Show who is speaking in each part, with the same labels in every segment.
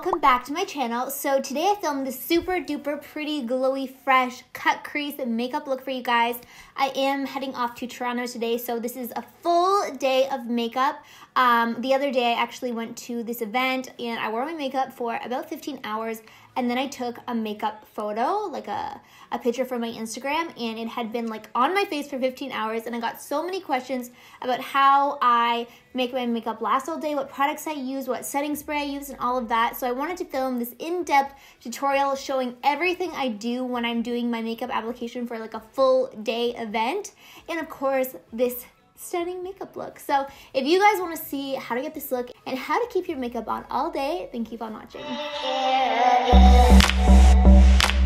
Speaker 1: welcome back to my channel. So today I filmed this super duper pretty glowy fresh cut crease makeup look for you guys. I am heading off to Toronto today, so this is a full day of makeup. The other day I actually went to this event and I wore my makeup for about 15 hours and then I took a makeup photo, like a picture from my Instagram, and it had been like on my face for 15 hours and I got so many questions about how I make my makeup last all day, what products I use, what setting spray I use, and all of that. So I wanted to film this in-depth tutorial showing everything I do when I'm doing my makeup application for like a full day event, and of course this stunning makeup look. So if you guys want to see how to get this look and how to keep your makeup on all day, then keep on watching.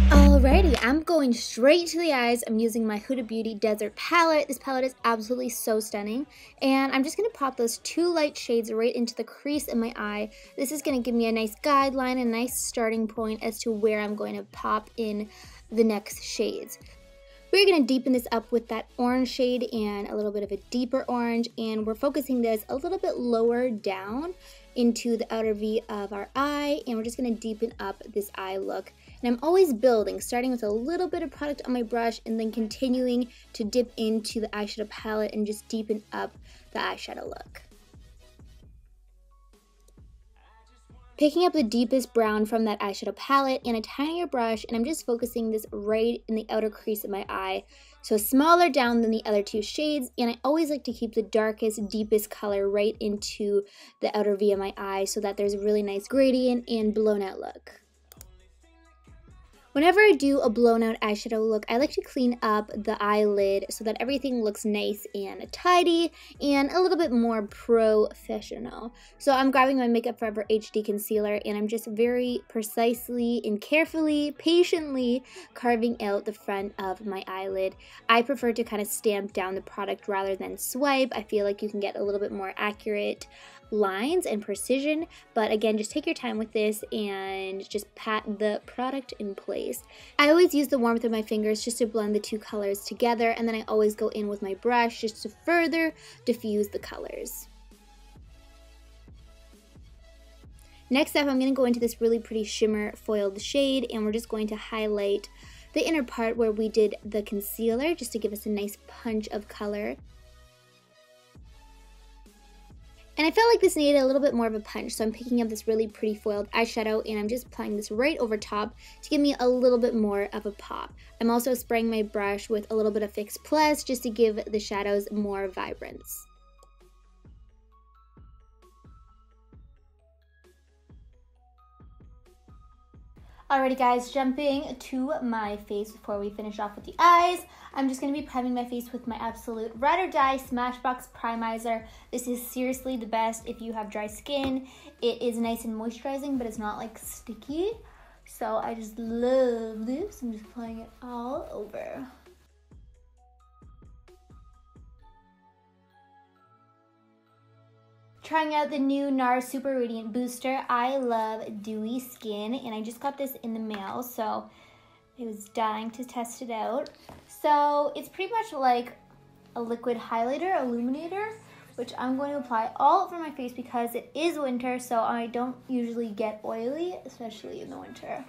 Speaker 1: Alrighty, I'm going straight to the eyes. I'm using my Huda Beauty Desert palette. This palette is absolutely so stunning, and I'm just going to pop those two light shades right into the crease in my eye. This is going to give me a nice guideline, a nice starting point as to where I'm going to pop in the next shades. We're going to deepen this up with that orange shade and a little bit of a deeper orange, and we're focusing this a little bit lower down into the outer V of our eye, and we're just going to deepen up this eye look. And I'm always building, starting with a little bit of product on my brush and then continuing to dip into the eyeshadow palette and just deepen up the eyeshadow look. Picking up the deepest brown from that eyeshadow palette and a tinier brush, and I'm just focusing this right in the outer crease of my eye, so smaller down than the other two shades, and I always like to keep the darkest, deepest color right into the outer V of my eye so that there's a really nice gradient and blown out look. Whenever I do a blown out eyeshadow look, I like to clean up the eyelid so that everything looks nice and tidy and a little bit more professional. So I'm grabbing my Makeup Forever HD concealer and I'm just very precisely and carefully, patiently carving out the front of my eyelid. I prefer to kind of stamp down the product rather than swipe. I feel like you can get a little bit more accurate lines and precision, but again, just take your time with this and just pat the product in place. I always use the warmth of my fingers just to blend the two colors together, and then I always go in with my brush just to further diffuse the colors. Next up, I'm going to go into this really pretty shimmer foiled shade, and we're just going to highlight the inner part where we did the concealer just to give us a nice punch of color. And I felt like this needed a little bit more of a punch, so I'm picking up this really pretty foiled eyeshadow and I'm just applying this right over top to give me a little bit more of a pop. I'm also spraying my brush with a little bit of Fix Plus just to give the shadows more vibrance. Alrighty guys, jumping to my face before we finish off with the eyes. I'm just going to be priming my face with my absolute Ride or Die Smashbox Primizer. This is seriously the best if you have dry skin. It is nice and moisturizing, but it's not like sticky. So I just love this. I'm just applying it all over. Trying out the new NARS Super Radiant Booster. I love dewy skin, and I just got this in the mail, so I was dying to test it out. So it's pretty much like a liquid highlighter, illuminator, which I'm going to apply all over my face because it is winter, so I don't usually get oily, especially in the winter.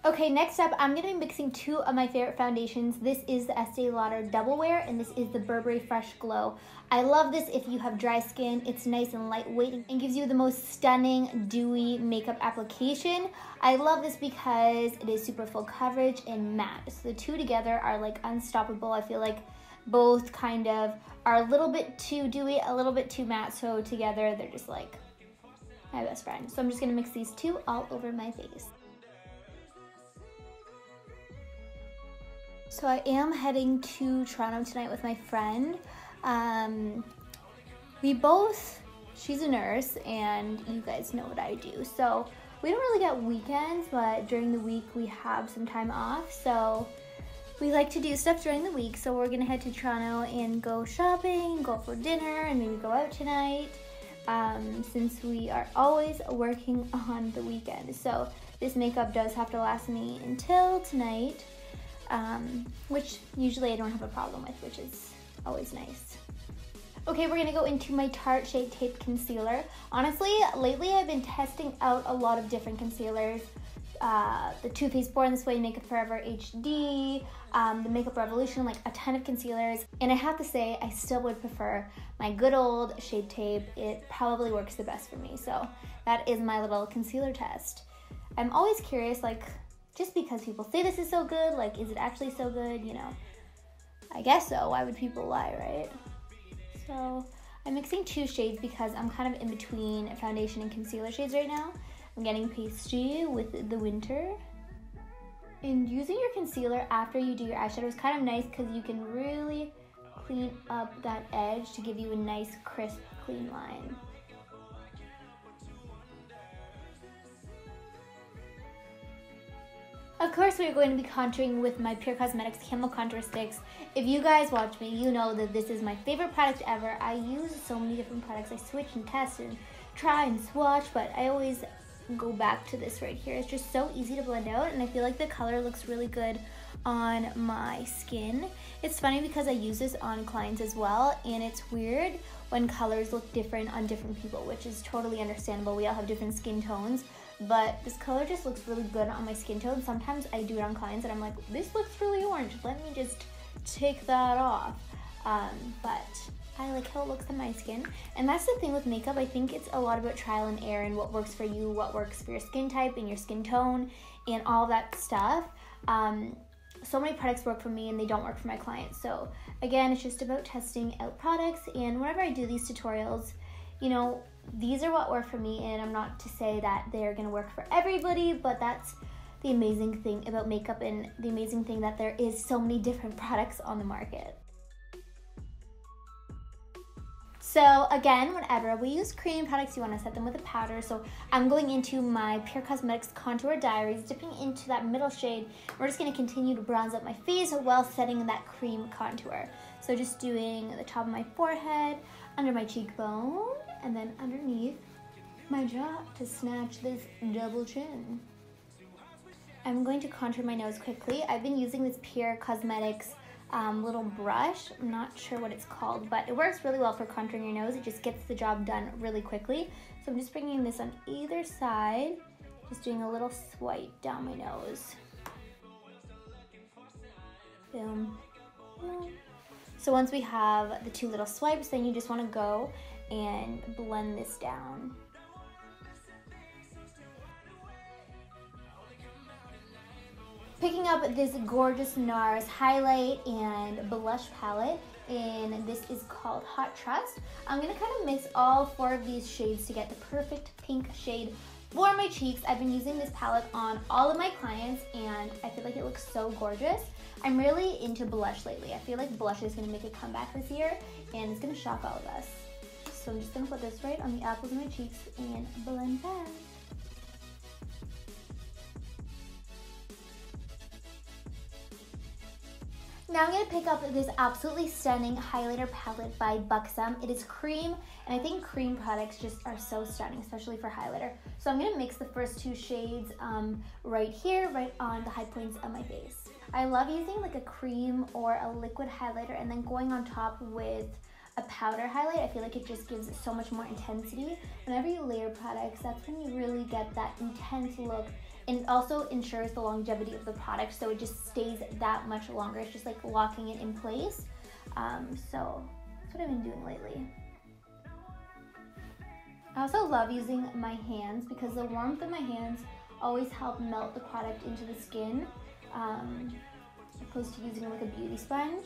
Speaker 1: Okay, next up, I'm going to be mixing two of my favorite foundations. This is the Estee Lauder Double Wear, and this is the Burberry Fresh Glow. I love this if you have dry skin. It's nice and lightweight and gives you the most stunning, dewy makeup application. I love this because it is super full coverage and matte. So the two together are like unstoppable. I feel like both kind of are a little bit too dewy, a little bit too matte, so together they're just like my best friend. So I'm just going to mix these two all over my face. So I am heading to Toronto tonight with my friend. She's a nurse, and you guys know what I do. So we don't really get weekends, but during the week we have some time off. So we like to do stuff during the week. So we're gonna head to Toronto and go shopping, go for dinner, and maybe go out tonight, since we are always working on the weekend. So this makeup does have to last me until tonight. Which usually I don't have a problem with, which is always nice. Okay, we're gonna go into my Tarte Shade Tape Concealer. Honestly, lately I've been testing out a lot of different concealers. The Too Faced Born This Way Makeup Forever HD, the Makeup Revolution, like a ton of concealers. And I have to say, I still would prefer my good old Shade Tape. It probably works the best for me. So that is my little concealer test. I'm always curious, like, just because people say this is so good, like, is it actually so good, you know? I guess so. Why would people lie, right? So I'm mixing 2 shades because I'm kind of in between foundation and concealer shades right now. I'm getting pasty with the winter. And using your concealer after you do your eyeshadow is kind of nice because you can really clean up that edge to give you a nice, crisp, clean line. Of course, we're going to be contouring with my Pure Cosmetics Camo Contour Sticks. If you guys watch me, you know that this is my favorite product ever. I use so many different products. I switch and test and try and swatch, but I always go back to this right here. It's just so easy to blend out, and I feel like the color looks really good on my skin. It's funny because I use this on clients as well, and it's weird when colors look different on different people, which is totally understandable. We all have different skin tones. But this color just looks really good on my skin tone. Sometimes I do it on clients and I'm like, this looks really orange. Let me just take that off. But I like how it looks on my skin. And that's the thing with makeup. I think it's a lot about trial and error and what works for you, what works for your skin type and your skin tone and all that stuff. So many products work for me and they don't work for my clients. So again, it's just about testing out products. And whenever I do these tutorials, you know, these are what work for me, and I'm not to say that they're gonna work for everybody, but that's the amazing thing about makeup and the amazing thing that there is so many different products on the market. So again, whenever we use cream products, you wanna set them with a powder. So I'm going into my Pure Cosmetics Contour Diaries, dipping into that middle shade. We're just gonna continue to bronze up my face while setting that cream contour. So just doing the top of my forehead, under my cheekbone, and then underneath my jaw to snatch this double chin. I'm going to contour my nose quickly. I've been using this Pure Cosmetics little brush. I'm not sure what it's called, but it works really well for contouring your nose. It just gets the job done really quickly. So I'm just bringing this on either side, just doing a little swipe down my nose. Boom, boom. So once we have the 2 little swipes, then you just want to go and blend this down. Picking up this gorgeous NARS highlight and blush palette, and this is called Hot Trust. I'm going to kind of mix all 4 of these shades to get the perfect pink shade for my cheeks. I've been using this palette on all of my clients, and I feel like it looks so gorgeous. I'm really into blush lately. I feel like blush is going to make a comeback this year, and it's going to shock all of us. So I'm just going to put this right on the apples of my cheeks and blend that. Now I'm going to pick up this absolutely stunning highlighter palette by Buxom. It is cream, and I think cream products just are so stunning, especially for highlighter. So I'm going to mix the first 2 shades right here, right on the high points of my face. I love using like a cream or a liquid highlighter and then going on top with a powder highlight. I feel like it just gives it so much more intensity. Whenever you layer products, that's when you really get that intense look. And it also ensures the longevity of the product, so it just stays that much longer. It's just like locking it in place. So that's what I've been doing lately. I also love using my hands because the warmth of my hands always help melt the product into the skin, opposed to using like a beauty sponge.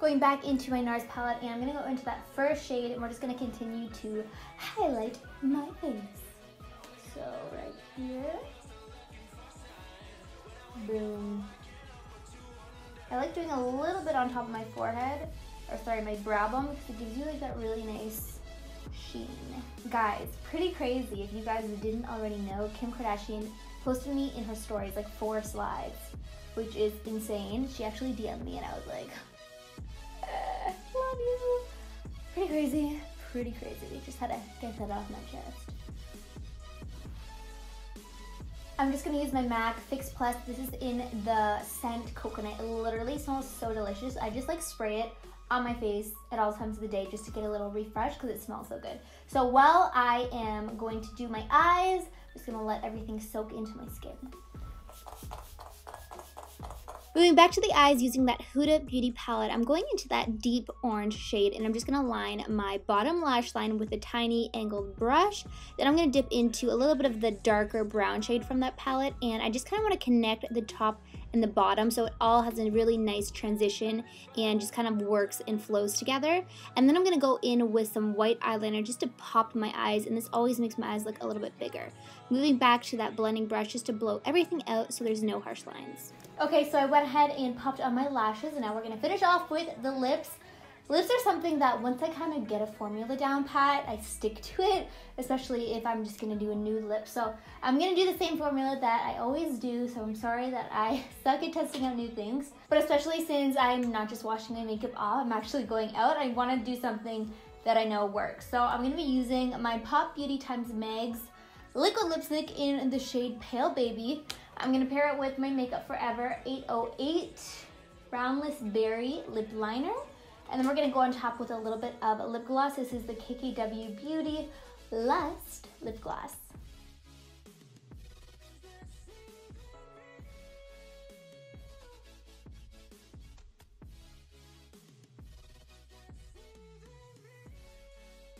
Speaker 1: Going back into my NARS palette, and I'm going to go into that first shade, and we're just going to continue to highlight my face. So right here. Boom. I like doing a little bit on top of my forehead, or sorry, my brow bone, because it gives you like that really nice sheen. Guys, pretty crazy. If you guys didn't already know, Kim Kardashian posted me in her stories like 4 slides, which is insane. She actually DM'd me and I was like, love you. Pretty crazy, pretty crazy. Just had to get that off my chest. I'm just gonna use my MAC Fix Plus. This is in the scent coconut. It literally smells so delicious. I just like spray it on my face at all times of the day just to get a little refresh because it smells so good. So while I am going to do my eyes, I'm just gonna let everything soak into my skin. Moving back to the eyes using that Huda Beauty palette, I'm going into that deep orange shade and I'm just going to line my bottom lash line with a tiny angled brush. Then I'm going to dip into a little bit of the darker brown shade from that palette, and I just kind of want to connect the top and the bottom so it all has a really nice transition and just kind of works and flows together. And then I'm going to go in with some white eyeliner just to pop my eyes, and this always makes my eyes look a little bit bigger. Moving back to that blending brush just to blow everything out so there's no harsh lines. Okay, so I went ahead and popped on my lashes, and now we're going to finish off with the lips. Lips are something that once I kind of get a formula down pat, I stick to it, especially if I'm just going to do a nude lip. So I'm going to do the same formula that I always do, so I'm sorry that I suck at testing out new things. But especially since I'm not just washing my makeup off, I'm actually going out, I want to do something that I know works. So I'm going to be using my Pop Beauty x Meg's liquid lipstick in the shade Pale Baby. I'm going to pair it with my Makeup Forever 808 Roundless Berry Lip Liner. And then we're going to go on top with a little bit of lip gloss. This is the KKW Beauty Lust Lip Gloss.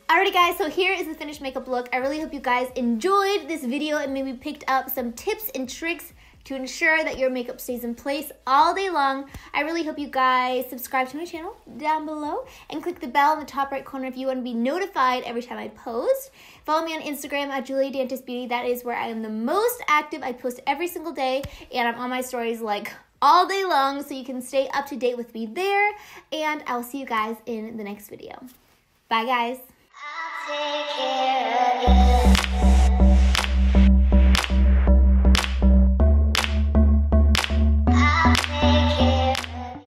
Speaker 1: Alrighty guys, so here is the finished makeup look. I really hope you guys enjoyed this video and maybe picked up some tips and tricks to ensure that your makeup stays in place all day long. I really hope you guys subscribe to my channel down below and click the bell in the top right corner if you want to be notified every time I post. Follow me on Instagram at juliatiannadxox. That is where I am the most active. I post every single day and I'm on my stories like all day long, so you can stay up to date with me there. And I'll see you guys in the next video. Bye guys. I'll take care of you.